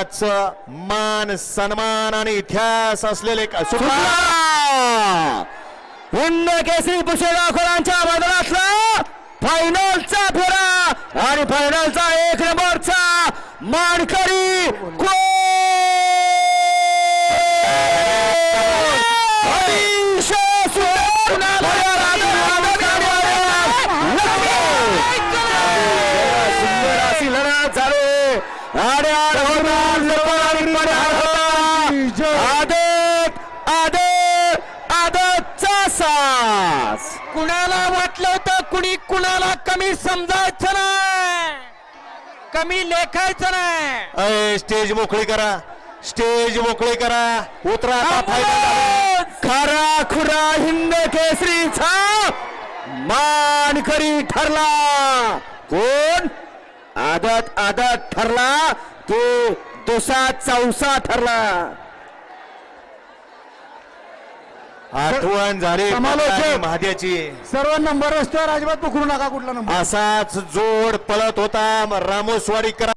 बराच मान सन्मान आणि इतिहास असलेले हिंद केसरी पुशेगाव खोलांच्या मैदानातला फायनलचा फेरा आणि फायनलचा 1 नंबरचा मानकरी सुंदर अशी लढत झाली आणि आदतचा सास. कुणाला वाटलं होतं कुणी कुणाला कमी समजायचं नाही, कमी लेखायचं नाही. स्टेज मोकळी करा, स्टेज मोकळी करा. उतरा आता फायनल. खरा खुरा हिंद केसरीचा मानकरी ठरला. कोण? आदत ठरला की दुसा चौसा ठरला. आठवण झाली महाद्याची. सर्व नंबर रस्त्यावर अजिबात पकडू नका कुठला नंबर. असाच जोड पळत होता रामोसवाडीकर.